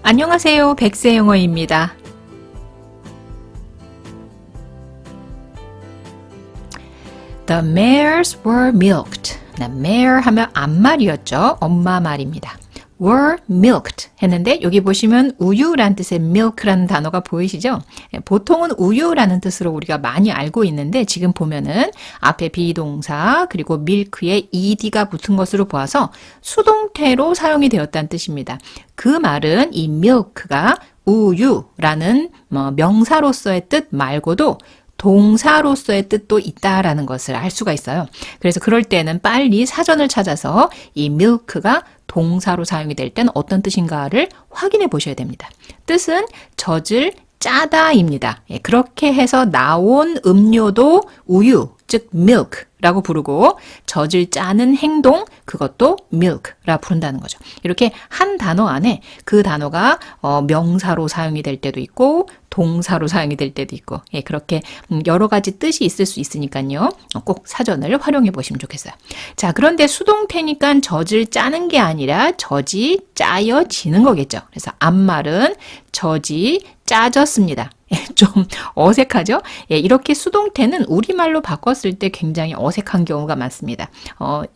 안녕하세요. 백세 영어입니다. The mares were milked. mare 하면 앞말이었죠. 엄마 말입니다. were milked 했는데 여기 보시면 우유라는 뜻의 milk라는 단어가 보이시죠? 보통은 우유라는 뜻으로 우리가 많이 알고 있는데 지금 보면은 앞에 비동사 그리고 milk에 ed가 붙은 것으로 보아서 수동태로 사용이 되었다는 뜻입니다. 그 말은 이 milk가 우유라는 명사로서의 뜻 말고도 동사로서의 뜻도 있다라는 것을 알 수가 있어요. 그래서 그럴 때는 빨리 사전을 찾아서 이 milk가 동사로 사용이 될 때는 어떤 뜻인가를 확인해 보셔야 됩니다. 뜻은 젖을 짜다입니다. 그렇게 해서 나온 음료도 우유, 즉 milk라고 부르고 젖을 짜는 행동, 그것도 milk라 부른다는 거죠. 이렇게 한 단어 안에 그 단어가 명사로 사용이 될 때도 있고 동사로 사용이 될 때도 있고 그렇게 여러 가지 뜻이 있을 수 있으니까요. 꼭 사전을 활용해 보시면 좋겠어요. 자, 그런데 수동태니까 젖을 짜는 게 아니라 젖이 짜여지는 거겠죠. 그래서 앞말은 젖이 짜졌습니다. 좀 어색하죠? 이렇게 수동태는 우리말로 바꿨을 때 굉장히 어색한 경우가 많습니다.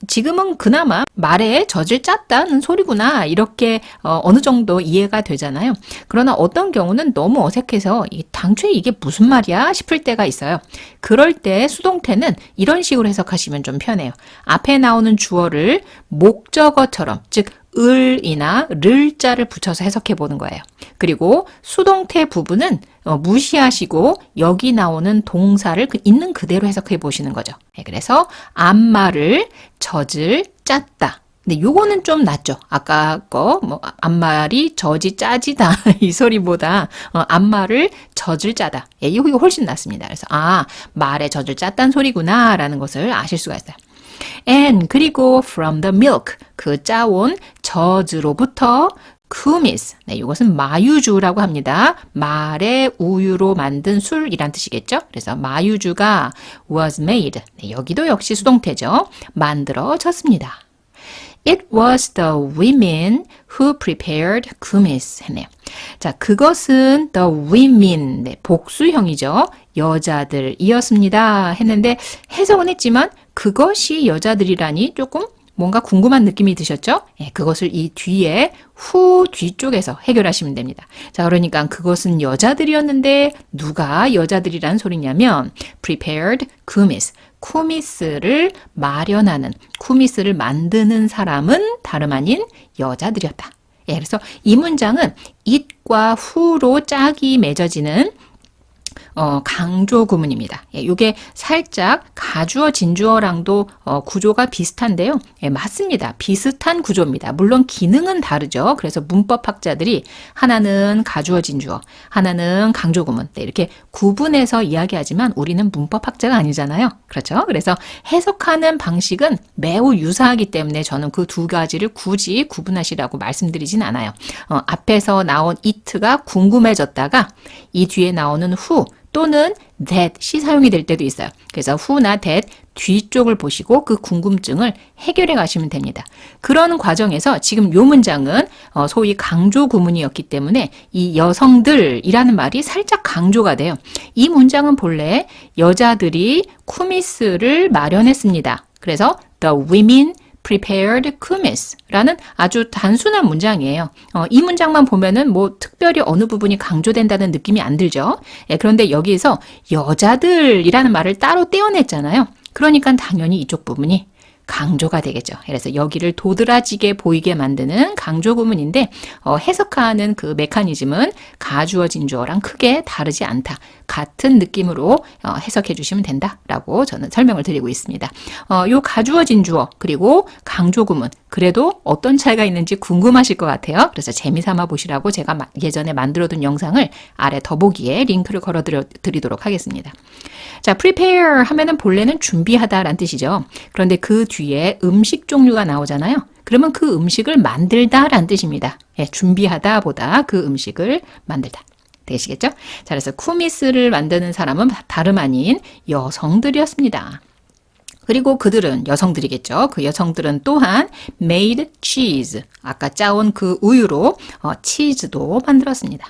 지금은 그나마 말에 젖을 짰다는 소리구나 이렇게 어느 정도 이해가 되잖아요. 그러나 어떤 경우는 너무 어색해서 당초에 이게 무슨 말이야 싶을 때가 있어요. 그럴 때 수동태는 이런 식으로 해석하시면 좀 편해요. 앞에 나오는 주어를 목적어처럼 즉 을이나 를자를 붙여서 해석해 보는 거예요. 그리고 수동태 부분은 무시하시고 여기 나오는 동사를 있는 그대로 해석해 보시는 거죠. 그래서 앞말을 젖을 짰다. 근데 요거는 좀 낫죠. 아까 거 앞말이 젖이 짜지다 이 소리보다 앞말을 젖을 짜다. 이거 훨씬 낫습니다. 그래서 말에 젖을 짰다는 소리구나 라는 것을 아실 수가 있어요. And 그리고 from the milk 그 짜온 젖으로부터 kumis 이것은 마유주라고 합니다. 말의 우유로 만든 술이란 뜻이겠죠. 그래서 마유주가 was made 여기도 역시 수동태죠. 만들어졌습니다. It was the women who prepared kumis 했네요. 자, 그것은 the women 복수형이죠. 여자들이었습니다 했는데 해석은 했지만 그것이 여자들이라니 조금 뭔가 궁금한 느낌이 드셨죠? 그것을 이 뒤에 후 뒤쪽에서 해결하시면 됩니다. 자, 그러니까 그것은 여자들이었는데 누가 여자들이란 소리냐면 prepared kumis. 쿠미스를 마련하는, 쿠미스를 만드는 사람은 다름 아닌 여자들이었다. 그래서 이 문장은 it과 who로 짝이 맺어지는 강조 구문입니다. 이게 살짝 가주어 진주어랑도 구조가 비슷한데요. 맞습니다. 비슷한 구조입니다. 물론 기능은 다르죠. 그래서 문법학자들이 하나는 가주어 진주어, 하나는 강조 구문 이렇게 구분해서 이야기하지만 우리는 문법학자가 아니잖아요. 그렇죠? 그래서 해석하는 방식은 매우 유사하기 때문에 저는 그 두 가지를 굳이 구분하시라고 말씀드리진 않아요. 앞에서 나온 it가 궁금해졌다가 이 뒤에 나오는 who 또는 that이 사용이 될 때도 있어요. 그래서 who나 that 뒤쪽을 보시고 그 궁금증을 해결해 가시면 됩니다. 그런 과정에서 지금 요 문장은 소위 강조 구문이었기 때문에 이 여성들이라는 말이 살짝 강조가 돼요. 이 문장은 본래 여자들이 쿠미스를 마련했습니다. 그래서 the women prepared kumis라는 아주 단순한 문장이에요. 이 문장만 보면은 특별히 어느 부분이 강조된다는 느낌이 안 들죠. 그런데 여기에서 여자들이라는 말을 따로 떼어냈잖아요. 그러니까 당연히 이쪽 부분이 강조가 되겠죠. 그래서 여기를 도드라지게 보이게 만드는 강조 구문인데 해석하는 그 메커니즘은 가주어 진주어랑 크게 다르지 않다. 같은 느낌으로 해석해 주시면 된다라고 저는 설명을 드리고 있습니다. 요 가주어 진주어 그리고 강조 구문 그래도 어떤 차이가 있는지 궁금하실 것 같아요. 그래서 재미삼아 보시라고 제가 예전에 만들어둔 영상을 아래 더보기에 링크를 걸어 드리도록 하겠습니다. 자, prepare 하면은 본래는 준비하다라는 뜻이죠. 그런데 그 뒤에 음식 종류가 나오잖아요. 그러면 그 음식을 만들다라는 뜻입니다. 준비하다 보다 그 음식을 만들다. 되시겠죠? 자, 그래서 쿠미스를 만드는 사람은 다름 아닌 여성들이었습니다. 그리고 그들은 여성들이겠죠. 그 여성들은 또한 made cheese. 아까 짜온 그 우유로 치즈도 만들었습니다.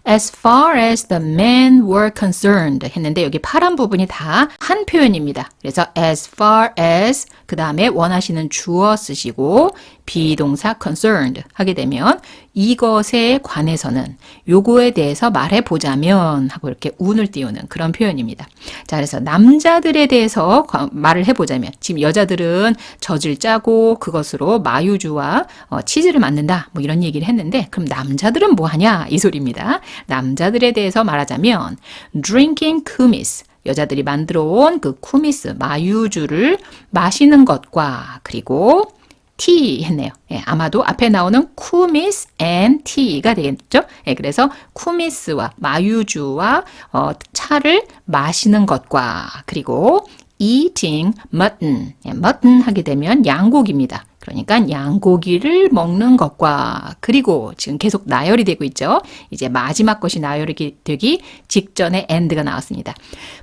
As far as the men were concerned 했는데 여기 파란 부분이 다 한 표현입니다. 그래서 as far as 그 다음에 원하시는 주어 쓰시고 비동사 concerned 하게 되면 이것에 관해서는 요거에 대해서 말해보자면 하고 이렇게 운을 띄우는 그런 표현입니다. 자, 그래서 남자들에 대해서 말을 해보자면 지금 여자들은 젖을 짜고 그것으로 마유주와 치즈를 만든다 뭐 이런 얘기를 했는데 그럼 남자들은 뭐 하냐 이 소리입니다. 남자들에 대해서 말하자면 drinking kumis 여자들이 만들어 온 그 쿠미스 마유주를 마시는 것과 그리고 tea 했네요. 예, 아마도 앞에 나오는 쿠미스 and tea가 되겠죠. 예, 그래서 쿠미스와 마유주와 차를 마시는 것과 그리고 eating mutton. 예, mutton 하게 되면 양고기입니다. 그러니까 양고기를 먹는 것과 그리고 지금 계속 나열이 되고 있죠. 이제 마지막 것이 나열이 되기 직전에 and가 나왔습니다.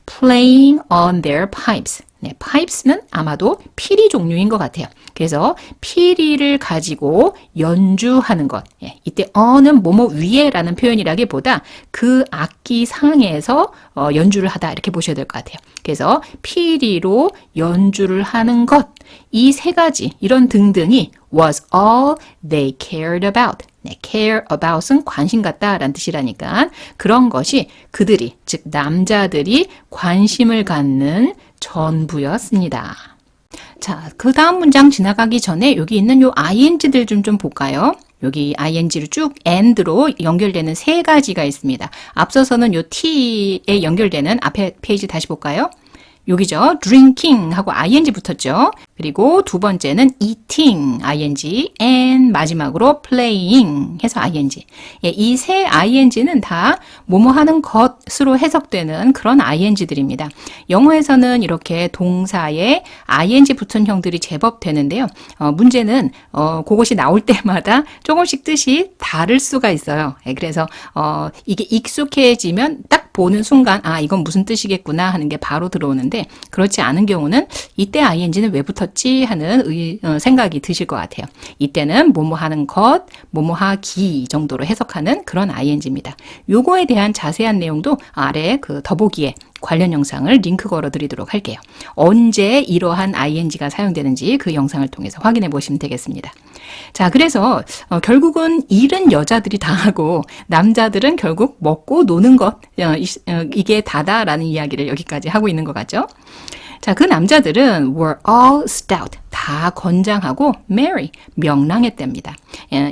Playing on their pipes. 네, pipes는 아마도 피리 종류인 것 같아요. 그래서 피리를 가지고 연주하는 것. 예, 이때 on은 뭐뭐 위에라는 표현이라기보다 그 악기 상에서 연주를 하다 이렇게 보셔야 될 것 같아요. 그래서 피리로 연주를 하는 것. 이 세 가지 이런 등등이 was all they cared about. 네, care about은 관심 갖다라는 뜻이라니까 그런 것이 그들이 즉 남자들이 관심을 갖는 전부였습니다. 자, 그 다음 문장 지나가기 전에 여기 있는 요 ing들 좀 볼까요? 여기 ing로 쭉 and로 연결되는 세 가지가 있습니다. 앞서서는 요 t에 연결되는 앞에 페이지 다시 볼까요? 여기죠. drinking 하고 ing 붙었죠. 그리고 두 번째는 eating, ing, and 마지막으로 playing 해서 ing. 예, 이 세 ing는 다 뭐뭐 하는 것으로 해석되는 그런 ing들입니다. 영어에서는 이렇게 동사에 ing 붙은 형들이 제법 되는데요. 문제는 그것이 나올 때마다 조금씩 뜻이 다를 수가 있어요. 예, 그래서 이게 익숙해지면 딱 보는 순간 아 이건 무슨 뜻이겠구나 하는 게 바로 들어오는데 그렇지 않은 경우는 이때 ing는 왜 붙었지 하는 생각이 드실 것 같아요. 이때는 뭐뭐 하는 것, 뭐뭐 하기 정도로 해석하는 그런 ing입니다. 요거에 대한 자세한 내용도 아래 그 더보기에 관련 영상을 링크 걸어 드리도록 할게요. 언제 이러한 ing가 사용되는지 그 영상을 통해서 확인해 보시면 되겠습니다. 자, 그래서 결국은 일은 여자들이 다 하고 남자들은 결국 먹고 노는 것 이게 다다라는 이야기를 여기까지 하고 있는 것 같죠? 자, 그 남자들은 were all stout. 다 건장하고 merry, 명랑했답니다.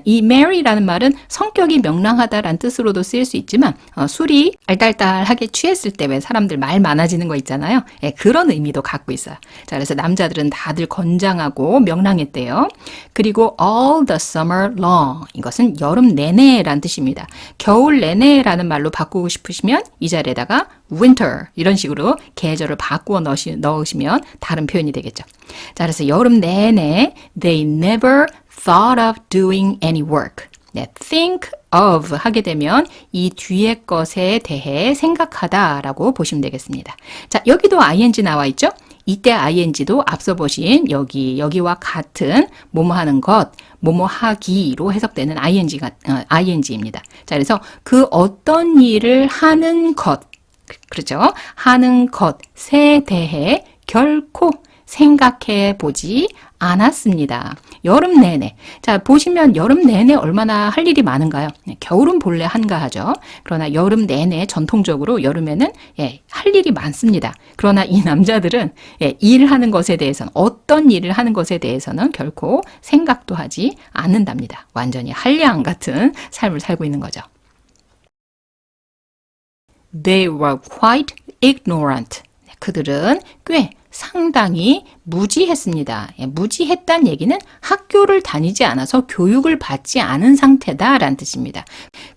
이 merry라는 말은 성격이 명랑하다라는 뜻으로도 쓰일 수 있지만 술이 알딸딸하게 취했을 때 왜 사람들 말 많아지는 거 있잖아요. 그런 의미도 갖고 있어요. 자, 그래서 남자들은 다들 건장하고 명랑했대요. 그리고 all the summer long. 이것은 여름 내내라는 뜻입니다. 겨울 내내라는 말로 바꾸고 싶으시면 이 자리에다가 winter 이런 식으로 계절을 바꾸어 넣으시면 다른 표현이 되겠죠. 자, 그래서 여름 내내 they never thought of doing any work. 네, think of 하게 되면 이 뒤에 것에 대해 생각하다라고 보시면 되겠습니다. 자, 여기도 ing 나와 있죠? 이때 ing도 앞서 보신 여기와 같은 뭐뭐 하는 것, 뭐뭐 하기로 해석되는 ing입니다. 자, 그래서 그 어떤 일을 하는 것, 그렇죠? 하는 것에 대해 결코 생각해 보지 않았습니다. 여름 내내. 자, 보시면 여름 내내 얼마나 할 일이 많은가요? 겨울은 본래 한가하죠. 그러나 여름 내내 전통적으로 여름에는 할 일이 많습니다. 그러나 이 남자들은 일하는 것에 대해서는 어떤 일을 하는 것에 대해서는 결코 생각도 하지 않는답니다. 완전히 한량 같은 삶을 살고 있는 거죠. They were quite ignorant. 그들은 꽤 상당히 무지했습니다. 무지했다는 얘기는 학교를 다니지 않아서 교육을 받지 않은 상태다라는 뜻입니다.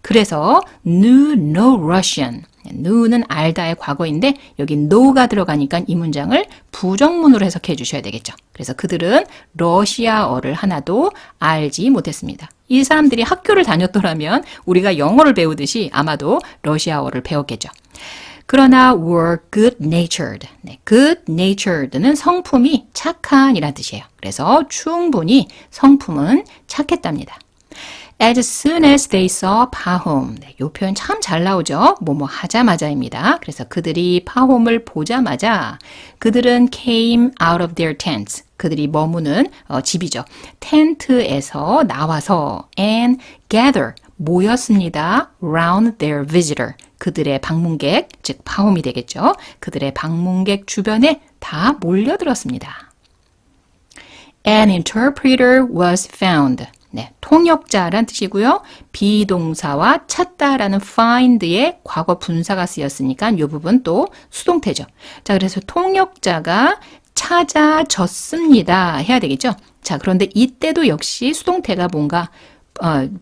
그래서 knew no Russian. knew는 알다의 과거인데 여기 know가 들어가니까 이 문장을 부정문으로 해석해 주셔야 되겠죠. 그래서 그들은 러시아어를 하나도 알지 못했습니다. 이 사람들이 학교를 다녔더라면 우리가 영어를 배우듯이 아마도 러시아어를 배웠겠죠. 그러나 were good-natured. 네, good-natured는 성품이 착한이란 뜻이에요. 그래서 충분히 성품은 착했답니다. As soon as they saw 파홈. 네, 이 표현 참 잘 나오죠. 뭐뭐 하자마자입니다. 그래서 그들이 파홈을 보자마자 그들은 came out of their tents. 그들이 머무는 집이죠. 텐트에서 나와서 and gather. 모였습니다. round their visitor. 그들의 방문객, 즉 파홈이 되겠죠. 그들의 방문객 주변에 다 몰려들었습니다. An interpreter was found. 네, 통역자란 뜻이고요. 비동사와 찾다라는 find의 과거 분사가 쓰였으니까 이 부분 또 수동태죠. 자, 그래서 통역자가 찾아졌습니다. 해야 되겠죠. 자, 그런데 이때도 역시 수동태가 뭔가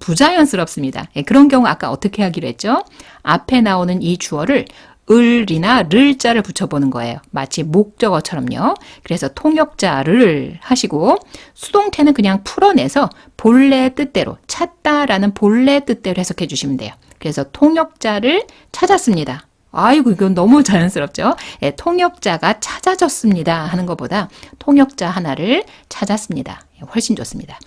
부자연스럽습니다. 예, 그런 경우 아까 어떻게 하기로 했죠? 앞에 나오는 이 주어를 을이나 를자를 붙여보는 거예요. 마치 목적어처럼요. 그래서 통역자를 하시고 수동태는 그냥 풀어내서 본래 뜻대로 찾다라는 본래 뜻대로 해석해 주시면 돼요. 그래서 통역자를 찾았습니다. 아이고 이건 너무 자연스럽죠. 예, 통역자가 찾아졌습니다 하는 것보다 통역자 하나를 찾았습니다. 예, 훨씬 좋습니다.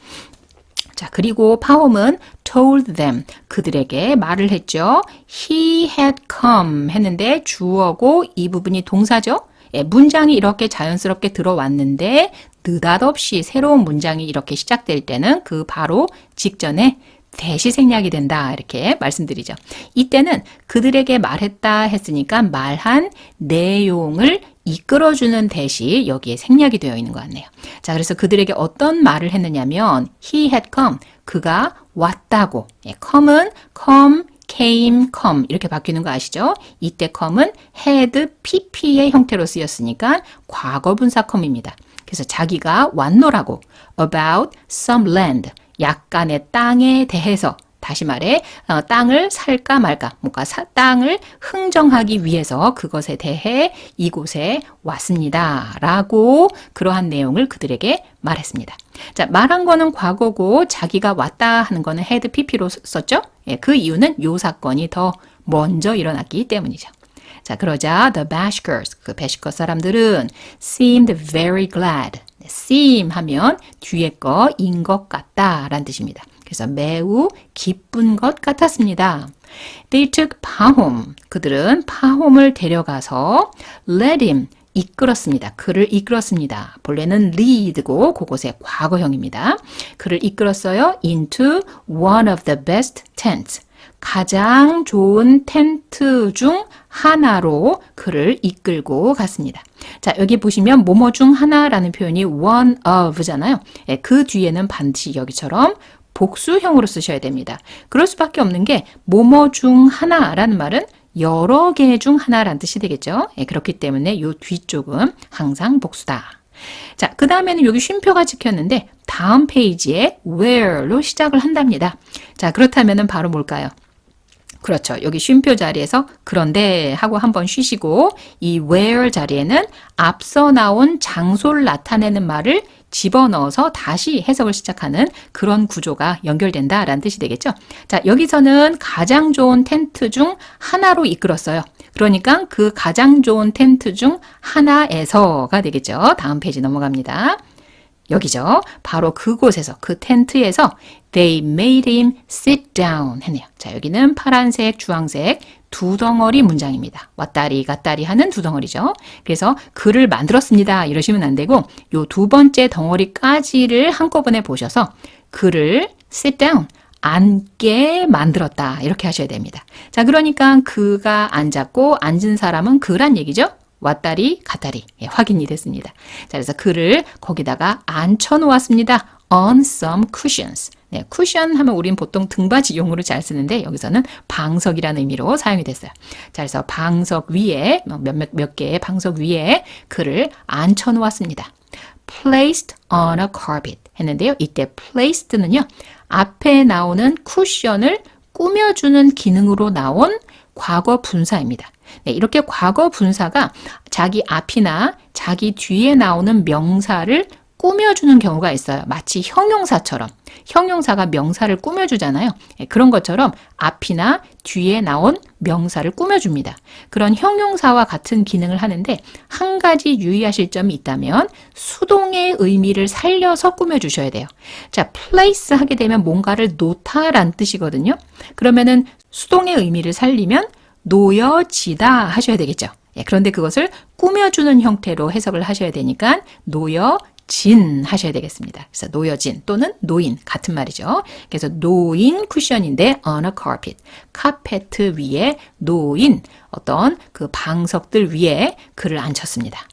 자, 그리고 파홈은 told them, 그들에게 말을 했죠. He had come 했는데 주어고 이 부분이 동사죠. 예, 문장이 이렇게 자연스럽게 들어왔는데 느닷없이 새로운 문장이 이렇게 시작될 때는 그 바로 직전에 대시 생략이 된다 이렇게 말씀드리죠. 이때는 그들에게 말했다 했으니까 말한 내용을 이끌어주는 대시 여기에 생략이 되어 있는 것 같네요. 자, 그래서 그들에게 어떤 말을 했느냐면 he had come, 그가 왔다고. 예, come은 come, came, come 이렇게 바뀌는 거 아시죠? 이때 come은 had, pp의 형태로 쓰였으니까 과거분사 come입니다. 그래서 자기가 왔노라고 about some land, 약간의 땅에 대해서 다시 말해 땅을 살까 말까 뭔가 땅을 흥정하기 위해서 그것에 대해 이곳에 왔습니다 라고 그러한 내용을 그들에게 말했습니다. 자, 말한 거는 과거고 자기가 왔다 하는 거는 had pp로 썼죠. 예, 그 이유는 요 사건이 더 먼저 일어났기 때문이죠. 자, 그러자 the Bashkers, 그 베시커 사람들은 seemed very glad. seem 하면 뒤에 거인 것 같다 라는 뜻입니다. 그래서 매우 기쁜 것 같았습니다. They took 파홈. 그들은 파홈을 데려가서 led him. 이끌었습니다. 그를 이끌었습니다. 본래는 lead고 그곳의 과거형입니다. 그를 이끌었어요. into one of the best tents. 가장 좋은 텐트 중 하나로 그를 이끌고 갔습니다. 자, 여기 보시면 뭐뭐 중 하나라는 표현이 one of잖아요. 예, 그 뒤에는 반드시 여기처럼 복수형으로 쓰셔야 됩니다. 그럴 수밖에 없는 게 뭐뭐 중 하나라는 말은 여러 개 중 하나라는 뜻이 되겠죠. 예, 그렇기 때문에 이 뒤쪽은 항상 복수다. 자, 그 다음에는 여기 쉼표가 찍혔는데 다음 페이지에 where로 시작을 한답니다. 자, 그렇다면 바로 뭘까요? 그렇죠. 여기 쉼표 자리에서 그런데 하고 한번 쉬시고 이 where 자리에는 앞서 나온 장소를 나타내는 말을 집어넣어서 다시 해석을 시작하는 그런 구조가 연결된다라는 뜻이 되겠죠. 자, 여기서는 가장 좋은 텐트 중 하나로 이끌었어요. 그러니까 그 가장 좋은 텐트 중 하나에서가 되겠죠. 다음 페이지 넘어갑니다. 여기죠. 바로 그곳에서, 그 텐트에서 they made him sit down 했네요. 자, 여기는 파란색, 주황색 두 덩어리 문장입니다. 왔다리 갔다리 하는 두 덩어리죠. 그래서 그를 만들었습니다. 이러시면 안 되고 요 두 번째 덩어리까지를 한꺼번에 보셔서 그를 sit down, 앉게 만들었다. 이렇게 하셔야 됩니다. 자, 그러니까 그가 앉았고 앉은 사람은 그란 얘기죠. 왔다리 갔다리 예, 확인이 됐습니다. 자, 그래서 그를 거기다가 앉혀놓았습니다. on some cushions. 네, 쿠션 하면 우린 보통 등받이용으로 잘 쓰는데 여기서는 방석이라는 의미로 사용이 됐어요. 자, 그래서 방석 위에 몇 개의 방석 위에 그를 앉혀놓았습니다. placed on a carpet 했는데요. 이때 placed는요. 앞에 나오는 쿠션을 꾸며주는 기능으로 나온 과거 분사입니다. 네, 이렇게 과거 분사가 자기 앞이나 자기 뒤에 나오는 명사를 꾸며주는 경우가 있어요. 마치 형용사처럼. 형용사가 명사를 꾸며주잖아요. 그런 것처럼 앞이나 뒤에 나온 명사를 꾸며줍니다. 그런 형용사와 같은 기능을 하는데 한 가지 유의하실 점이 있다면 수동의 의미를 살려서 꾸며주셔야 돼요. 자, place 하게 되면 뭔가를 놓다라는 뜻이거든요. 그러면은 수동의 의미를 살리면 놓여지다 하셔야 되겠죠. 그런데 그것을 꾸며주는 형태로 해석을 하셔야 되니까 놓여진 하셔야 되겠습니다. 그래서 놓여진 또는 놓인 같은 말이죠. 그래서 놓인 쿠션인데 on a carpet, 카페트 위에 놓인 어떤 그 방석들 위에 그를 앉혔습니다.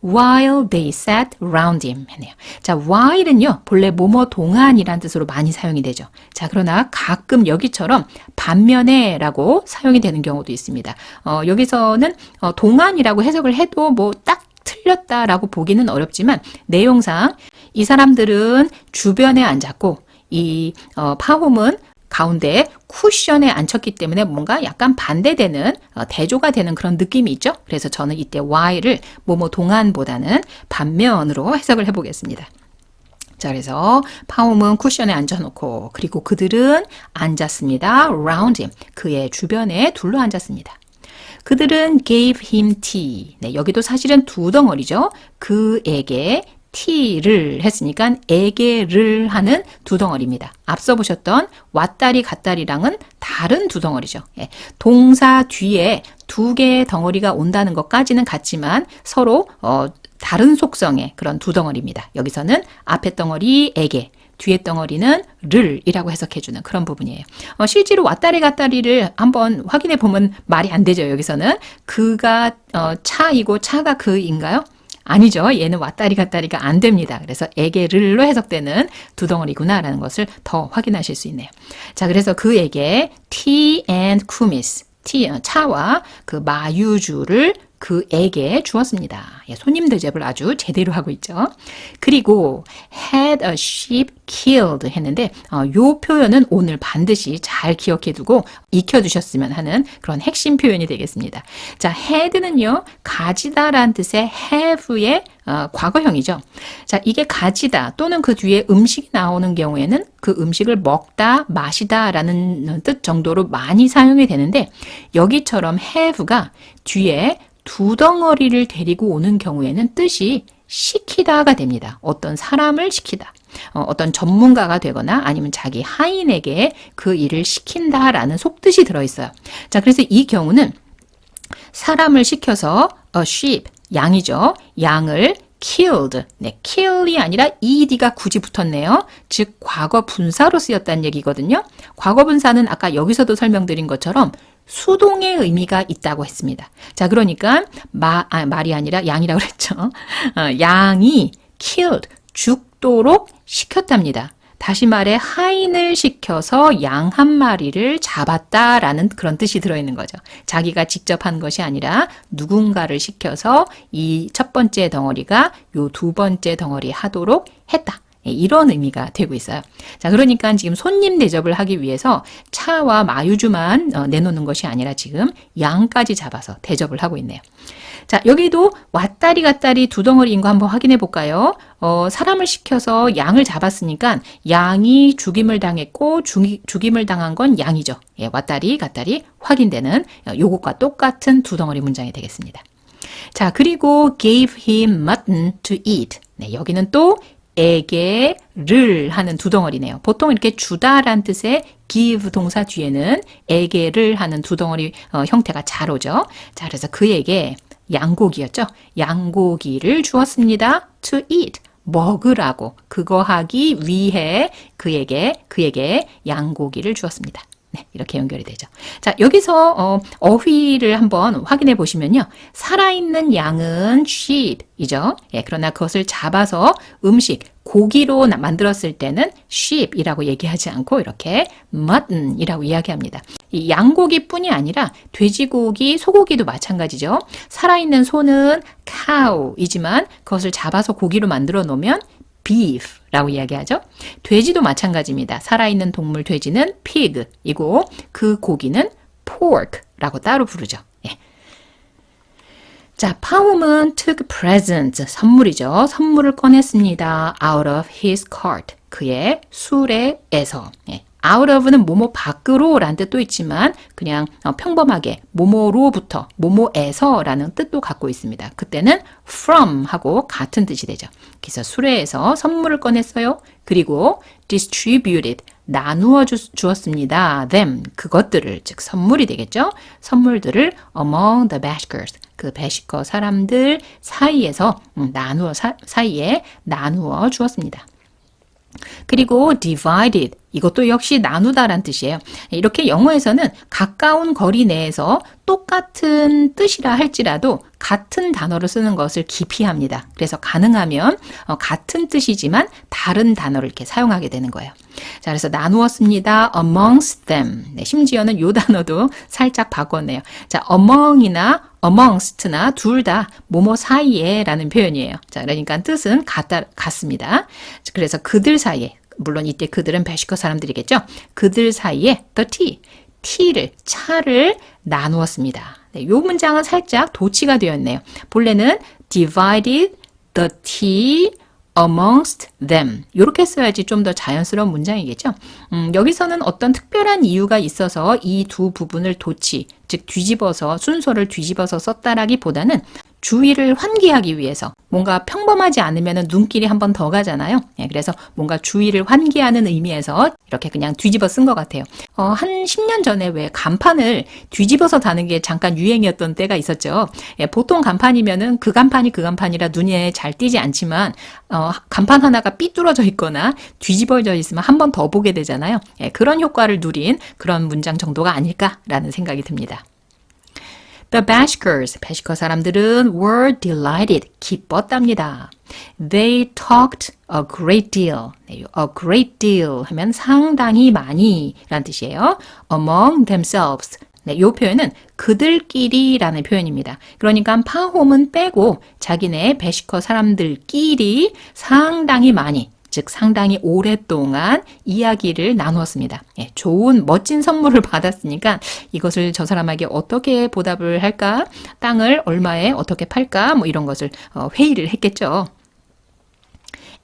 While they sat round him 했네요. 자, while은요 본래 뭐뭐 동안이란 뜻으로 많이 사용이 되죠. 자, 그러나 가끔 여기처럼 반면에라고 사용이 되는 경우도 있습니다. 여기서는 동안이라고 해석을 해도 뭐 딱 틀렸다라고 보기는 어렵지만 내용상 이 사람들은 주변에 앉았고 이 파홈은 가운데 쿠션에 앉혔기 때문에 뭔가 약간 반대되는 대조가 되는 그런 느낌이 있죠. 그래서 저는 이때 while을 뭐뭐 동안보다는 반면으로 해석을 해보겠습니다. 자, 그래서 파홈은 쿠션에 앉아놓고 그리고 그들은 앉았습니다. around him, 그의 주변에 둘러 앉았습니다. 그들은 gave him tea. 네, 여기도 사실은 두 덩어리죠. 그에게 tea를 했으니까 에게를 하는 두 덩어리입니다. 앞서 보셨던 왔다리 갔다리랑은 다른 두 덩어리죠. 예, 동사 뒤에 두 개의 덩어리가 온다는 것까지는 같지만 서로 다른 속성의 그런 두 덩어리입니다. 여기서는 앞에 덩어리 에게, 뒤에 덩어리는 를 이라고 해석해주는 그런 부분이에요. 실제로 왔다리 갔다리를 한번 확인해 보면 말이 안 되죠. 여기서는 그가 차이고 차가 그인가요? 아니죠. 얘는 왔다리 갔다리가 안 됩니다. 그래서 에게를로 해석되는 두 덩어리구나라는 것을 더 확인하실 수 있네요. 자, 그래서 그에게 tea and kumis, 차와 그 마유주를 그에게 주었습니다. 예, 손님 대접을 아주 제대로 하고 있죠. 그리고 had a sheep killed 했는데 요 표현은 오늘 반드시 잘 기억해 두고 익혀두셨으면 하는 그런 핵심 표현이 되겠습니다. 자, had는요 가지다라는 뜻의 have의 과거형이죠. 자, 이게 가지다 또는 그 뒤에 음식이 나오는 경우에는 그 음식을 먹다, 마시다 라는 뜻 정도로 많이 사용이 되는데 여기처럼 have가 뒤에 두 덩어리를 데리고 오는 경우에는 뜻이 시키다가 됩니다. 어떤 사람을 시키다. 어떤 전문가가 되거나 아니면 자기 하인에게 그 일을 시킨다라는 속뜻이 들어있어요. 자, 그래서 이 경우는 사람을 시켜서 a sheep, 양이죠. 양을 killed, 네, kill이 아니라 ed가 굳이 붙었네요. 즉 과거 분사로 쓰였다는 얘기거든요. 과거 분사는 아까 여기서도 설명드린 것처럼 수동의 의미가 있다고 했습니다. 자, 그러니까 말이 아니라 양이라고 그랬죠. 양이 killed, 죽도록 시켰답니다. 다시 말해 하인을 시켜서 양 한 마리를 잡았다라는 그런 뜻이 들어있는 거죠. 자기가 직접 한 것이 아니라 누군가를 시켜서 이 첫 번째 덩어리가 요 두 번째 덩어리 하도록 했다. 이런 의미가 되고 있어요. 자, 그러니까 지금 손님 대접을 하기 위해서 차와 마유주만 내놓는 것이 아니라 지금 양까지 잡아서 대접을 하고 있네요. 자, 여기도 왔다리 갔다리 두 덩어리인 거 한번 확인해 볼까요? 사람을 시켜서 양을 잡았으니까 양이 죽임을 당했고 죽임을 당한 건 양이죠. 예, 왔다리 갔다리 확인되는 요것과 똑같은 두 덩어리 문장이 되겠습니다. 자, 그리고 gave him mutton to eat. 네, 여기는 또 에게를 하는 두 덩어리네요. 보통 이렇게 주다란 뜻의 give 동사 뒤에는 에게를 하는 두 덩어리 형태가 잘 오죠. 자, 그래서 그에게 양고기였죠. 양고기를 주었습니다. to eat, 먹으라고, 그거 하기 위해 그에게 양고기를 주었습니다. 네, 이렇게 연결이 되죠. 자, 여기서 어휘를 한번 확인해 보시면요. 살아있는 양은 sheep이죠. 예, 그러나 그것을 잡아서 음식, 고기로 만들었을 때는 sheep이라고 얘기하지 않고 이렇게 mutton이라고 이야기합니다. 이 양고기뿐이 아니라 돼지고기, 소고기도 마찬가지죠. 살아있는 소는 cow이지만 그것을 잡아서 고기로 만들어 놓으면 beef라고 이야기하죠. 돼지도 마찬가지입니다. 살아있는 동물 돼지는 pig이고 그 고기는 pork라고 따로 부르죠. 예. 자, 파움은 took present, 선물이죠. 선물을 꺼냈습니다. out of his cart, 그의 수레에서. 예. out of는 뭐뭐 밖으로 라는 뜻도 있지만 그냥 평범하게 뭐뭐로부터, 뭐뭐에서 라는 뜻도 갖고 있습니다. 그때는 from 하고 같은 뜻이 되죠. 그래서 수레에서 선물을 꺼냈어요. 그리고 distributed, 나누어 주었습니다. them, 그것들을, 즉 선물이 되겠죠. 선물들을 among the bashkers, 그 배시커 사람들 사이에서 사이에 나누어 주었습니다. 그리고 divided, 이것도 역시 나누다란 뜻이에요. 이렇게 영어에서는 가까운 거리 내에서 똑같은 뜻이라 할지라도 같은 단어를 쓰는 것을 기피합니다. 그래서 가능하면 같은 뜻이지만 다른 단어를 이렇게 사용하게 되는 거예요. 자, 그래서 나누었습니다. amongst them. 네, 심지어는 이 단어도 살짝 바꿨네요. 자, among이나 amongst나 둘 다 뭐뭐 사이에 라는 표현이에요. 자, 그러니까 뜻은 같습니다. 그래서 그들 사이에, 물론 이때 그들은 배시커 사람들이겠죠. 그들 사이에 the tea를, 차를 나누었습니다. 네, 이 문장은 살짝 도치가 되어 있네요. 본래는 divided the tea amongst them. 이렇게 써야지 좀 더 자연스러운 문장이겠죠. 여기서는 어떤 특별한 이유가 있어서 이 두 부분을 도치, 즉 뒤집어서, 순서를 뒤집어서 썼다라기보다는 주의를 환기하기 위해서, 뭔가 평범하지 않으면 눈길이 한 번 더 가잖아요. 예, 그래서 뭔가 주의를 환기하는 의미에서 이렇게 그냥 뒤집어 쓴 것 같아요. 한 10년 전에 왜 간판을 뒤집어서 다는 게 잠깐 유행이었던 때가 있었죠. 예, 보통 간판이면은 그 간판이 그 간판이라 눈에 잘 띄지 않지만 간판 하나가 삐뚤어져 있거나 뒤집어져 있으면 한 번 더 보게 되잖아요. 예, 그런 효과를 누린 그런 문장 정도가 아닐까라는 생각이 듭니다. The Bashkers, 배시커 사람들은 were delighted, 기뻤답니다. They talked a great deal. 네, a great deal 하면 상당히 많이 라는 뜻이에요. Among themselves. 네, 이 표현은 그들끼리라는 표현입니다. 그러니까 파홈은 빼고 자기네 배시커 사람들끼리 상당히 많이, 즉 상당히 오랫동안 이야기를 나누었습니다. 예, 좋은 멋진 선물을 받았으니까 이것을 저 사람에게 어떻게 보답을 할까? 땅을 얼마에 어떻게 팔까? 뭐 이런 것을 회의를 했겠죠.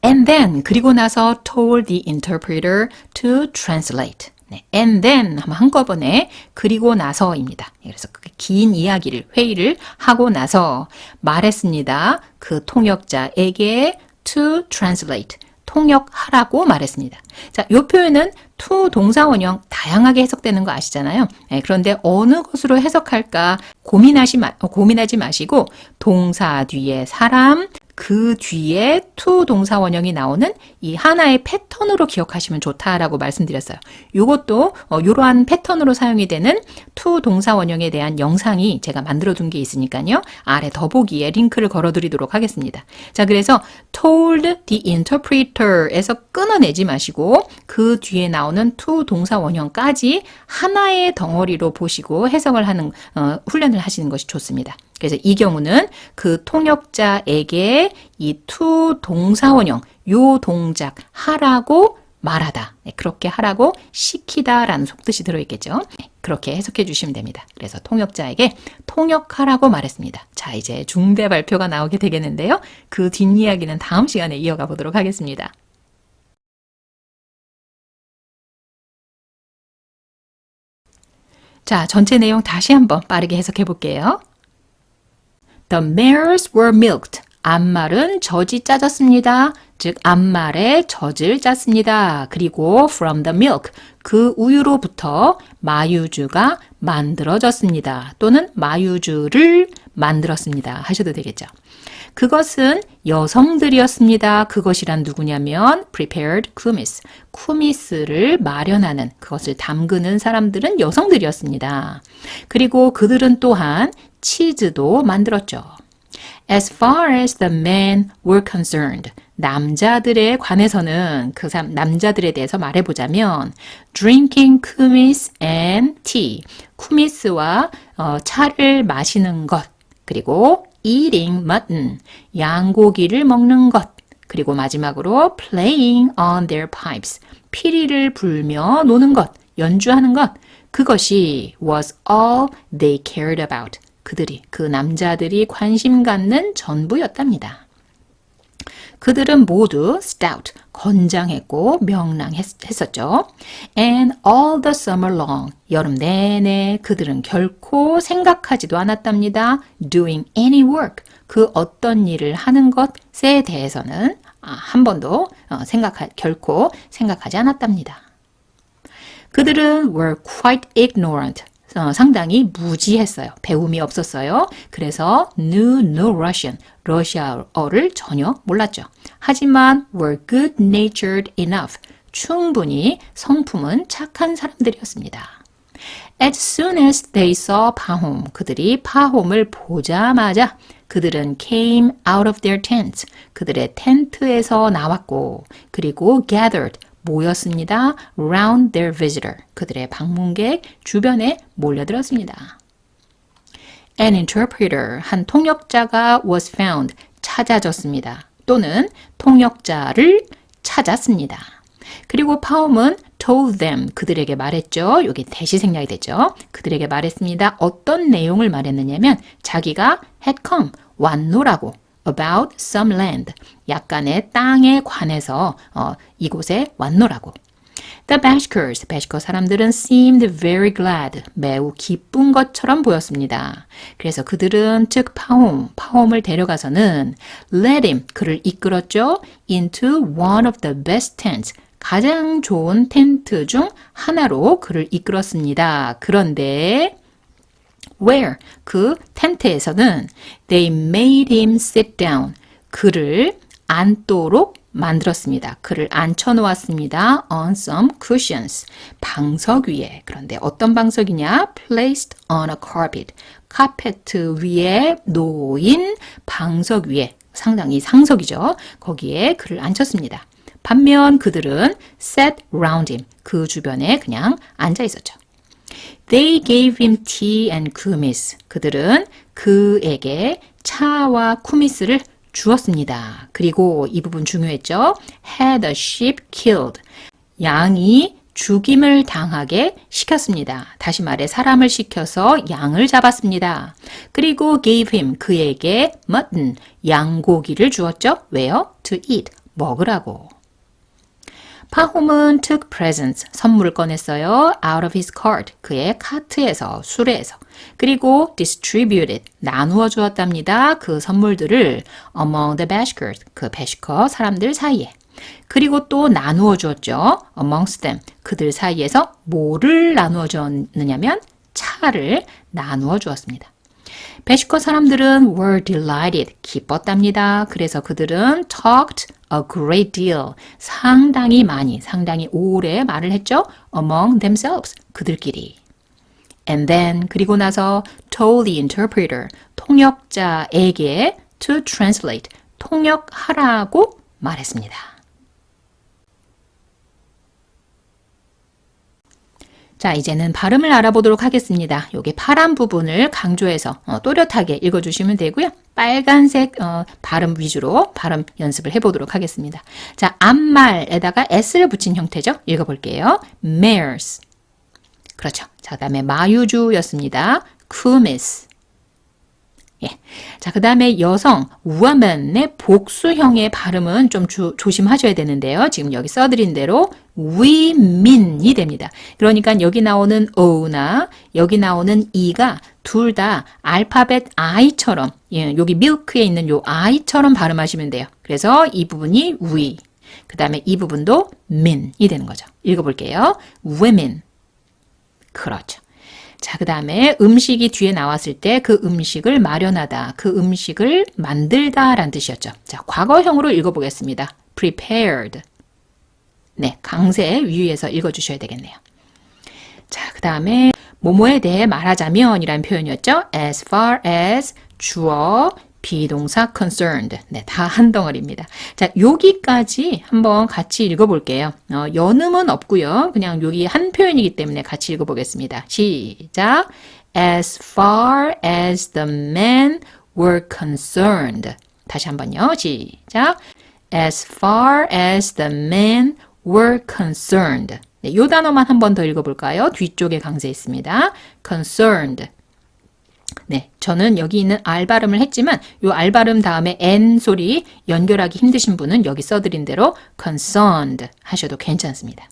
And then, 그리고 나서 told the interpreter to translate. 네, and then 하면 한꺼번에 그리고 나서입니다. 그래서 그 긴 이야기를, 회의를 하고 나서 말했습니다. 그 통역자에게 to translate. 통역하라고 말했습니다. 자, 이 표현은 to 동사원형 다양하게 해석되는 거 아시잖아요. 네, 그런데 어느 것으로 해석할까 고민하지 마시고 동사 뒤에 사람, 그 뒤에 to 동사원형이 나오는 이 하나의 패턴으로 기억하시면 좋다라고 말씀드렸어요. 이것도 이러한 패턴으로 사용이 되는 to 동사원형에 대한 영상이 제가 만들어 둔 게 있으니까요. 아래 더보기에 링크를 걸어드리도록 하겠습니다. 자, 그래서 told the interpreter에서 끊어내지 마시고 그 뒤에 나오는 to 동사원형까지 하나의 덩어리로 보시고 해석을 하는 훈련을 하시는 것이 좋습니다. 그래서 이 경우는 그 통역자에게 이 to 동사원형, 요 동작 하라고 말하다. 네, 그렇게 하라고 시키다 라는 속뜻이 들어있겠죠. 네, 그렇게 해석해 주시면 됩니다. 그래서 통역자에게 통역하라고 말했습니다. 자, 이제 중대 발표가 나오게 되겠는데요. 그 뒷이야기는 다음 시간에 이어가 보도록 하겠습니다. 자, 전체 내용 다시 한번 빠르게 해석해 볼게요. The mares were milked. 앞말은 젖이 짜졌습니다. 즉 앞말에 젖을 짰습니다. 그리고 from the milk, 그 우유로부터 마유주가 만들어졌습니다. 또는 마유주를 만들었습니다. 하셔도 되겠죠. 그것은 여성들이었습니다. 그것이란 누구냐면 prepared kumis, 쿠미스를 마련하는, 그것을 담그는 사람들은 여성들이었습니다. 그리고 그들은 또한 치즈도 만들었죠. As far as the men were concerned, 남자들에 관해서는 남자들에 대해서 말해보자면 drinking kumis and tea, 쿠미스와 차를 마시는 것, 그리고 eating mutton, 양고기를 먹는 것, 그리고 마지막으로 playing on their pipes, 피리를 불며 노는 것, 연주하는 것, 그것이 was all they cared about. 그들이, 그 남자들이 관심 갖는 전부였답니다. 그들은 모두 stout, 건장했고 명랑했었죠. And all the summer long, 여름 내내 그들은 결코 생각하지도 않았답니다. Doing any work, 그 어떤 일을 하는 것에 대해서는 한 번도 결코 생각하지 않았답니다. 그들은 were quite ignorant, 상당히 무지했어요. 배움이 없었어요. 그래서 knew no Russian, 러시아어를 전혀 몰랐죠. 하지만 were good-natured enough, 충분히 성품은 착한 사람들이었습니다. As soon as they saw 파홈, 그들이 파홈을 보자마자 그들은 came out of their tents, 그들의 텐트에서 나왔고 그리고 gathered, 모였습니다. Round their visitor. 그들의 방문객 주변에 몰려들었습니다. An interpreter, 한 통역자가 was found, 찾아졌습니다. 또는 통역자를 찾았습니다. 그리고 파움은 told them, 그들에게 말했죠. 여기 대시 생략이 됐죠. 그들에게 말했습니다. 어떤 내용을 말했느냐면 자기가 had come, 왔노라고. about some land, 약간의 땅에 관해서 이곳에 왔노라고. The Bashkirs, 배시커 사람들은 seemed very glad, 매우 기쁜 것처럼 보였습니다. 그래서 그들은 즉 파홈을 데려가서는 led him, 그를 이끌었죠. into one of the best tents, 가장 좋은 텐트 중 하나로 그를 이끌었습니다. 그런데 where, 그 텐트에서는 they made him sit down, 그를 앉도록 만들었습니다. 그를 앉혀놓았습니다. on some cushions, 방석 위에. 그런데 어떤 방석이냐? placed on a carpet, 카페트 위에 놓인 방석 위에, 상당히 상석이죠. 거기에 그를 앉혔습니다. 반면 그들은 sat round him, 그 주변에 그냥 앉아 있었죠. They gave him tea and kumis. 그들은 그에게 차와 쿠미스를 주었습니다. 그리고 이 부분 중요했죠. Had a sheep killed. 양이 죽임을 당하게 시켰습니다. 다시 말해 사람을 시켜서 양을 잡았습니다. 그리고 gave him, 그에게 mutton, 양고기를 주었죠. 왜요? To eat, 먹으라고. 파홈은 took presents, 선물을 꺼냈어요. out of his cart, 그의 카트에서, 수레에서. 그리고 distributed, 나누어 주었답니다. 그 선물들을 among the Bashkirs, 그 배시커 사람들 사이에. 그리고 또 나누어 주었죠. amongst them, 그들 사이에서 뭐를 나누어 주었느냐면 차를 나누어 주었습니다. 배시커 사람들은 were delighted, 기뻤답니다. 그래서 그들은 talked a great deal, 상당히 많이, 상당히 오래 말을 했죠. among themselves, 그들끼리. And then, 그리고 나서 told the interpreter, 통역자에게 to translate, 통역하라고 말했습니다. 자, 이제는 발음을 알아보도록 하겠습니다. 여기 파란 부분을 강조해서 또렷하게 읽어주시면 되고요. 빨간색 발음 위주로 발음 연습을 해보도록 하겠습니다. 자, 앞말에다가 s를 붙인 형태죠. 읽어볼게요. mares. 그렇죠. 자, 그 다음에 마유주였습니다. kumis. 예. 자, 그 다음에 여성, woman의 복수형의 발음은 좀 조심하셔야 되는데요. 지금 여기 써드린 대로 women이 됩니다. 그러니까 여기 나오는 o나 여기 나오는 e가 둘 다 알파벳 I처럼, 예, 여기 milk에 있는 요 I처럼 발음하시면 돼요. 그래서 이 부분이 we, 그 다음에 이 부분도 men이 되는 거죠. 읽어볼게요. women. 그렇죠. 자, 그 다음에 음식이 뒤에 나왔을 때 그 음식을 마련하다, 그 음식을 만들다 라는 뜻이었죠. 자, 과거형으로 읽어보겠습니다. prepared. 네, 강세 위에서 읽어주셔야 되겠네요. 자, 그 다음에 뭐뭐에 대해 말하자면 이라는 표현이었죠. as far as 주어, 비동사 concerned. 네, 다 한 덩어리입니다. 자, 여기까지 한번 같이 읽어볼게요. 연음은 없고요. 그냥 여기 한 표현이기 때문에 같이 읽어보겠습니다. 시작. As far as the men were concerned. 다시 한번요. 시작. As far as the men were concerned. 네, 이 단어만 한 번 더 읽어볼까요? 뒤쪽에 강세 있습니다. concerned. 네, 저는 여기 있는 R 발음을 했지만 이 R 발음 다음에 N 소리 연결하기 힘드신 분은 여기 써드린 대로 concerned 하셔도 괜찮습니다.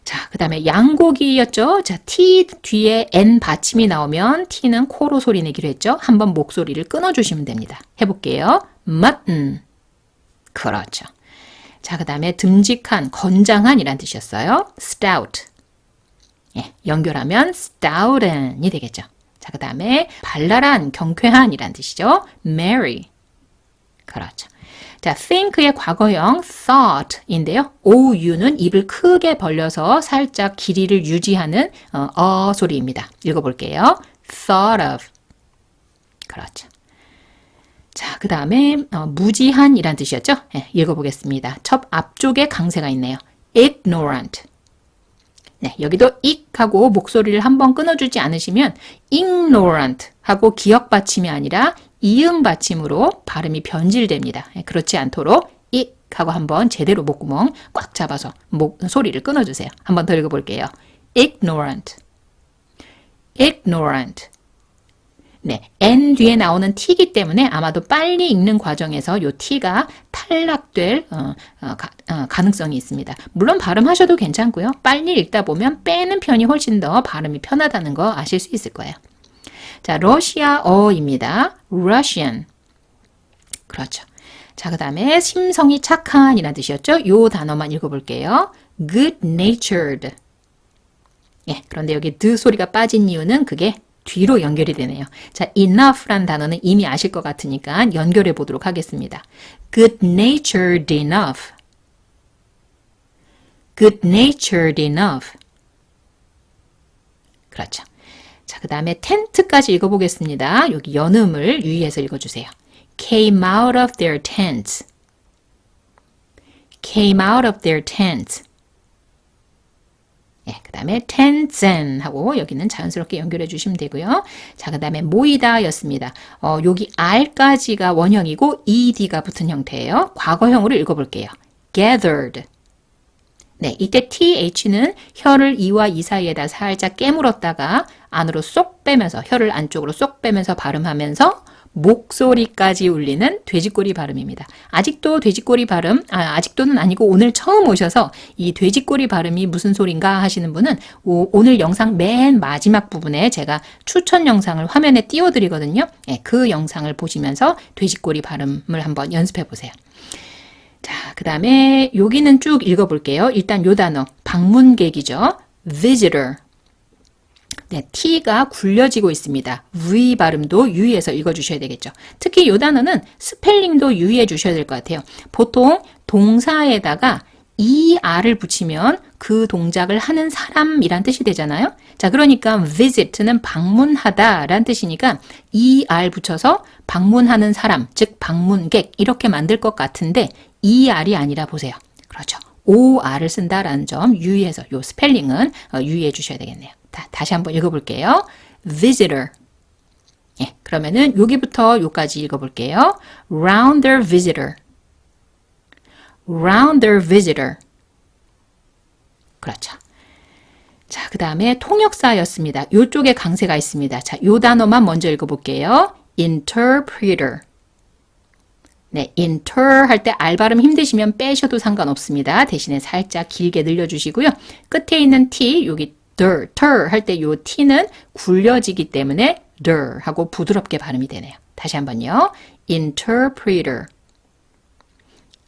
자, 그 다음에 양고기였죠. 자, T 뒤에 N 받침이 나오면 T는 코로 소리 내기로 했죠. 한번 목소리를 끊어주시면 됩니다. 해볼게요. mutton. 그렇죠. 자, 그 다음에 듬직한, 건장한 이란 뜻이었어요. stout. 예, 연결하면 stouten이 되겠죠. 자, 그 다음에 발랄한, 경쾌한 이란 뜻이죠. merry. 그렇죠. 자, think의 과거형 thought인데요. ou는 입을 크게 벌려서 살짝 길이를 유지하는 소리입니다. 읽어볼게요. thought of. 그렇죠. 자, 그 다음에 무지한이란 뜻이었죠. 네, 읽어보겠습니다. 첫 앞쪽에 강세가 있네요. ignorant. 네, 여기도 익하고 목소리를 한번 끊어주지 않으시면 ignorant 하고 기역 받침이 아니라 이음 받침으로 발음이 변질됩니다. 네, 그렇지 않도록 익 하고 한번 제대로 목구멍 꽉 잡아서 소리를 끊어주세요. 한번 더 읽어볼게요. ignorant. ignorant. 네, N 뒤에 나오는 T이기 때문에 아마도 빨리 읽는 과정에서 이 T가 탈락될 가능성이 있습니다. 물론 발음하셔도 괜찮고요. 빨리 읽다 보면 빼는 편이 훨씬 더 발음이 편하다는 거 아실 수 있을 거예요. 자, 러시아어입니다. Russian. 그렇죠. 자, 그 다음에 심성이 착한이라는 뜻이었죠. 이 단어만 읽어볼게요. good-natured. 예, 그런데 여기 the 소리가 빠진 이유는 그게 뒤로 연결이 되네요. 자, enough란 단어는 이미 아실 것 같으니까 연결해 보도록 하겠습니다. good-natured enough. good-natured enough. 그렇죠. 자, 그 다음에 텐트까지 읽어보겠습니다. 여기 연음을 유의해서 읽어주세요. came out of their tents. came out of their tents. 예, 그 다음에 텐센 하고 여기는 자연스럽게 연결해 주시면 되고요. 자, 그 다음에 모이다 였습니다. 여기 R까지가 원형이고 ED가 붙은 형태예요. 과거형으로 읽어볼게요. gathered. 네, 이때 TH는 혀를 이와 이 사이에다 살짝 깨물었다가 안으로 쏙 빼면서 혀를 안쪽으로 쏙 빼면서 발음하면서 목소리까지 울리는 돼지꼬리 발음입니다. 아직도 돼지꼬리 발음, 아직도는 아니고 오늘 처음 오셔서 이 돼지꼬리 발음이 무슨 소린가 하시는 분은 오늘 영상 맨 마지막 부분에 제가 추천 영상을 화면에 띄워드리거든요. 네, 그 영상을 보시면서 돼지꼬리 발음을 한번 연습해 보세요. 자, 그 다음에 여기는 쭉 읽어볼게요. 일단 요 단어, 방문객이죠. visitor. 네, T가 굴려지고 있습니다. V 발음도 유의해서 읽어주셔야 되겠죠. 특히 이 단어는 스펠링도 유의해 주셔야 될 것 같아요. 보통 동사에다가 ER을 붙이면 그 동작을 하는 사람이란 뜻이 되잖아요. 자, 그러니까 visit는 방문하다 라는 뜻이니까 ER 붙여서 방문하는 사람, 즉 방문객 이렇게 만들 것 같은데 ER이 아니라 보세요. 그렇죠. OR을 쓴다라는 점 유의해서 이 스펠링은 유의해 주셔야 되겠네요. 다시 한번 읽어볼게요. visitor. 예, 그러면은 여기부터 여기까지 읽어볼게요. round their visitor. round their visitor. 그렇죠. 자, 그 다음에 통역사였습니다. 이쪽에 강세가 있습니다. 자, 이 단어만 먼저 읽어볼게요. interpreter. 네, inter 할 때 R 발음 힘드시면 빼셔도 상관없습니다. 대신에 살짝 길게 늘려주시고요. 끝에 있는 T, 여기 ter 할 때 이 T는 굴려지기 때문에 der 하고 부드럽게 발음이 되네요. 다시 한번요. interpreter.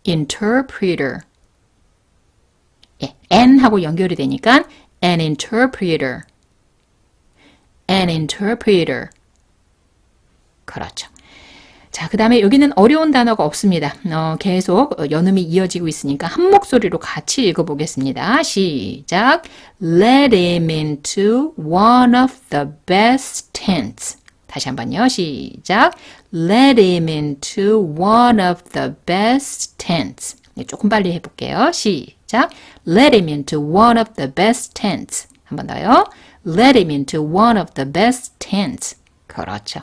interpreter. 예, N 하고 연결이 되니까 an interpreter. an interpreter. 그렇죠. 자, 그 다음에 여기는 어려운 단어가 없습니다. 계속 연음이 이어지고 있으니까 한 목소리로 같이 읽어보겠습니다. 시작. Let him into one of the best tents. 다시 한번요. 시작. Let him into one of the best tents. 네, 조금 빨리 해볼게요. 시작. Let him into one of the best tents. 한 번 더요. Let him into one of the best tents. 그렇죠.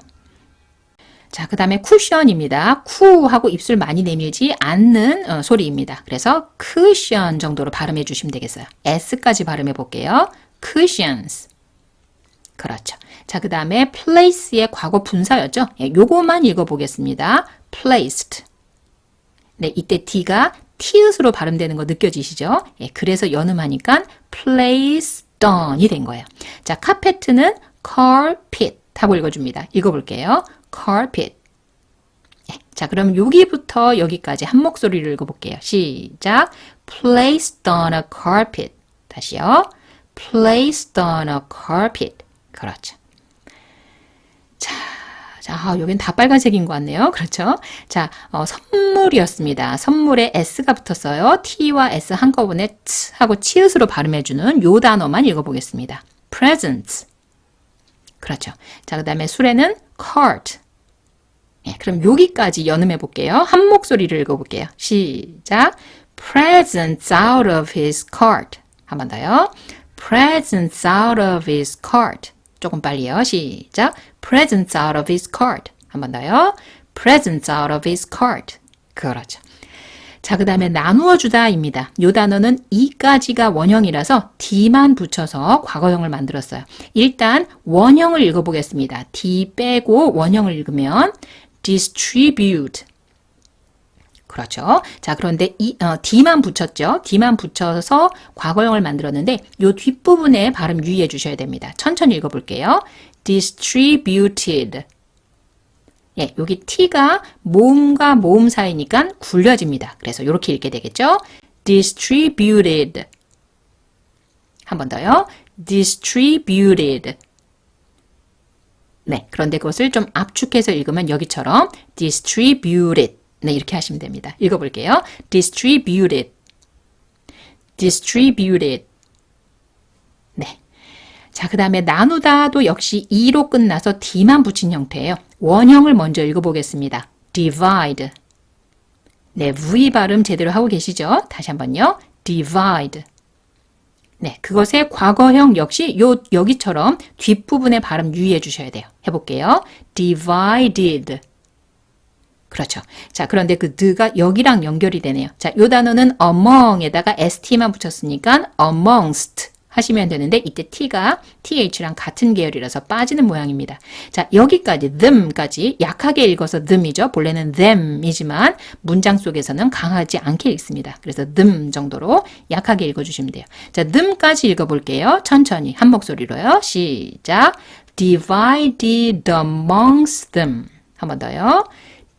자, 그 다음에 쿠션입니다. 쿠 하고 입술 많이 내밀지 않는 소리입니다. 그래서 쿠션 정도로 발음해 주시면 되겠어요. S까지 발음해 볼게요. cushions. 그렇죠. 자, 그 다음에 place의 과거 분사였죠. 예, 요거만 읽어보겠습니다. placed. 네, 이때 D가 티읕으로 발음되는 거 느껴지시죠? 예, 그래서 연음하니까 placed on이 된 거예요. 자, 카페트는 carpet 하고 읽어줍니다. 읽어볼게요. carpet. 예, 자, 그럼 여기부터 여기까지 한 목소리를 읽어볼게요. 시작. placed on a carpet. 다시요. placed on a carpet. 그렇죠. 자, 여긴 다 빨간색인 것 같네요. 그렇죠? 자, 선물이었습니다. 선물에 S가 붙었어요. T와 S 한꺼번에 T 하고 치읓으로 발음해주는 요 단어만 읽어보겠습니다. presents. 그렇죠. 자, 그 다음에 술에는 cart. 예, 그럼 여기까지 연음해 볼게요. 한 목소리를 읽어볼게요. 시작. presents out of his cart. 한 번 더요. presents out of his cart. 조금 빨리요. 시작. presents out of his cart. 한 번 더요. presents out of his cart. 그렇죠. 자, 그 다음에 나누어 주다입니다. 이 단어는 이까지가 원형이라서 D만 붙여서 과거형을 만들었어요. 일단 원형을 읽어보겠습니다. D 빼고 원형을 읽으면 distribute. 그렇죠. 자, 그런데 D만 붙였죠. D만 붙여서 과거형을 만들었는데 이 뒷부분에 발음 유의해 주셔야 됩니다. 천천히 읽어볼게요. distributed. 예, 여기 T가 모음과 모음 사이니까 굴려집니다. 그래서 이렇게 읽게 되겠죠. distributed. 한 번 더요. distributed. 네, 그런데 그것을 좀 압축해서 읽으면 여기처럼 distributed. 네, 이렇게 하시면 됩니다. 읽어볼게요. distributed. distributed. 네. 자, 그 다음에 나누다도 역시 E로 끝나서 D만 붙인 형태예요. 원형을 먼저 읽어보겠습니다. divide. 네, V 발음 제대로 하고 계시죠? 다시 한번요. divide. 네, 그것의 과거형 역시 여기처럼 뒷부분의 발음 유의해 주셔야 돼요. 해볼게요. divided. 그렇죠. 자, 그런데 그 드가 여기랑 연결이 되네요. 자, 요 단어는 among에다가 st만 붙였으니까 amongst 하시면 되는데 이때 t가 th랑 같은 계열이라서 빠지는 모양입니다. 자, 여기까지 them까지 약하게 읽어서 them이죠. 본래는 them이지만 문장 속에서는 강하지 않게 읽습니다. 그래서 them 정도로 약하게 읽어주시면 돼요. 자, them까지 읽어볼게요. 천천히 한 목소리로요. 시작. divided amongst them. 한 번 더요.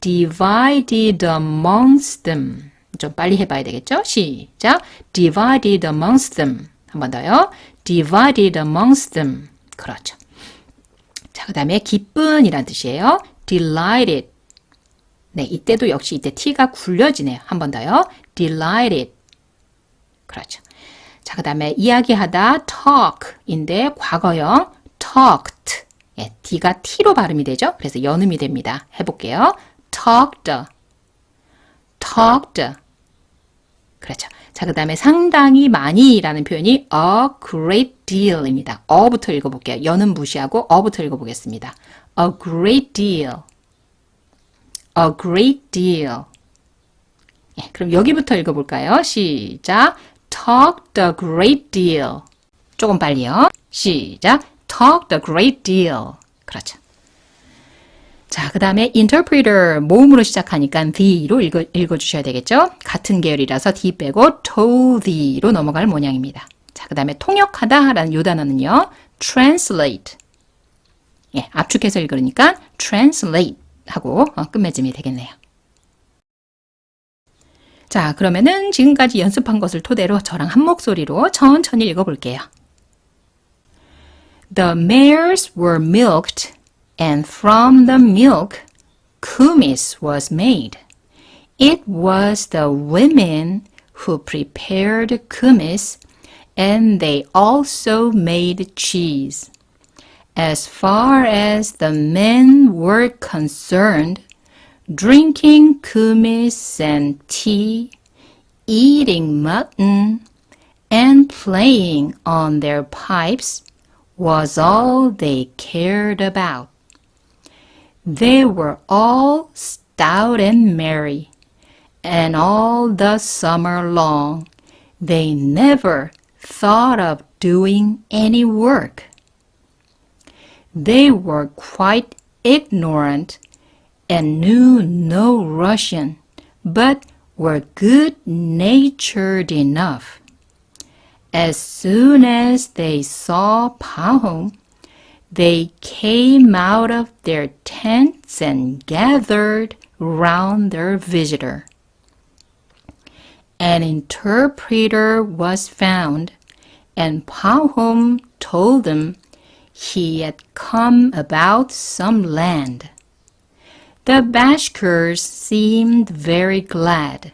divided amongst them. 좀 빨리 해봐야 되겠죠? 시작. divided amongst them. 한 번 더요. divided amongst them. 그렇죠. 자, 그 다음에 기쁜이란 뜻이에요. delighted. 네, 이때도 역시 이때 t가 굴려지네요. 한 번 더요. delighted. 그렇죠. 자, 그 다음에 이야기하다 talk인데 과거형 talked. 예, d가 t로 발음이 되죠. 그래서 연음이 됩니다. 해볼게요. talked. talked. 그렇죠. 자, 그 다음에 상당히 많이라는 표현이 a great deal입니다. 어부터 읽어볼게요. 연음 무시하고 어부터 읽어보겠습니다. a great deal. a great deal. 예, 그럼 여기부터 읽어볼까요? 시작. talked a great deal. 조금 빨리요. 시작. talked a great deal. 그렇죠. 자, 그 다음에 interpreter, 모음으로 시작하니까 the로 읽어주셔야 되겠죠? 같은 계열이라서 D 빼고 told the로 넘어갈 모양입니다. 자, 그 다음에 통역하다라는 요 단어는요, translate. 예, 압축해서 읽으니까 translate 하고 끝맺음이 되겠네요. 자, 그러면은 지금까지 연습한 것을 토대로 저랑 한 목소리로 천천히 읽어볼게요. The mares were milked. And from the milk, kumis was made. It was the women who prepared kumis, and they also made cheese. As far as the men were concerned, drinking kumis and tea, eating mutton, and playing on their pipes was all they cared about. They were all stout and merry, and all the summer long they never thought of doing any work. They were quite ignorant and knew no Russian, but were good-natured enough. As soon as they saw Pahom, they came out of their tents and gathered round their visitor. An interpreter was found, and Pahom told them he had come about some land. The Bashkirs seemed very glad.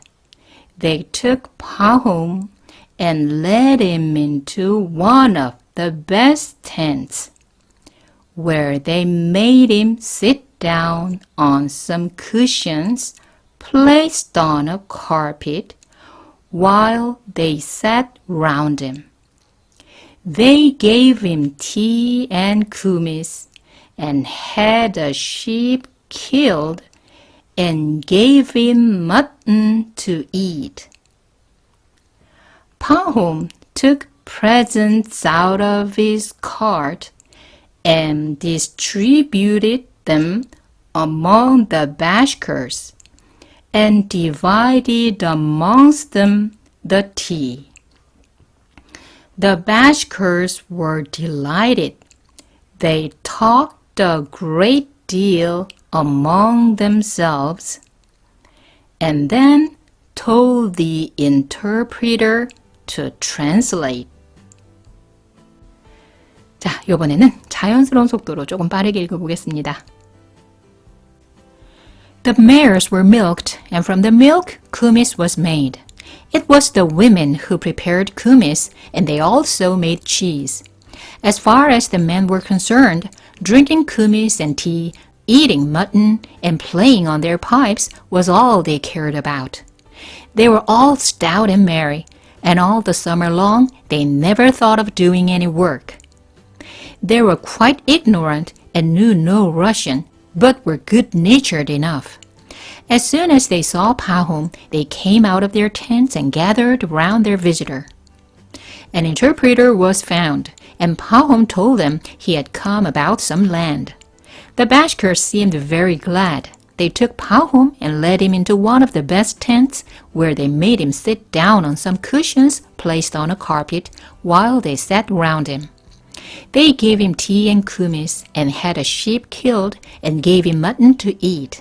They took Pahom and led him into one of the best tents, where they made him sit down on some cushions placed on a carpet while they sat round him. They gave him tea and kumis and had a sheep killed and gave him mutton to eat. Pahom took presents out of his cart and distributed them among the Bashkirs and divided amongst them the tea. The Bashkirs were delighted. They talked a great deal among themselves and then told the interpreter to translate. 자, 이번에는 자연스러운 속도로 조금 빠르게 읽어보겠습니다. The mares were milked, and from the milk, kumis was made. It was the women who prepared kumis, and they also made cheese. As far as the men were concerned, drinking kumis and tea, eating mutton, and playing on their pipes was all they cared about. They were all stout and merry, and all the summer long they never thought of doing any work. They were quite ignorant and knew no Russian, but were good-natured enough. As soon as they saw Pahom, they came out of their tents and gathered round their visitor. An interpreter was found, and Pahom told them he had come about some land. The Bashkirs seemed very glad. They took Pahom and led him into one of the best tents, where they made him sit down on some cushions placed on a carpet while they sat round him. They gave him tea and kumis and had a sheep killed and gave him mutton to eat.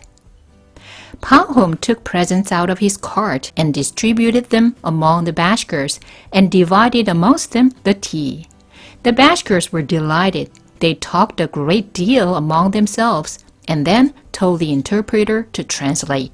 Pahom took presents out of his cart and distributed them among the Bashkirs and divided amongst them the tea. The Bashkirs were delighted. They talked a great deal among themselves and then told the interpreter to translate.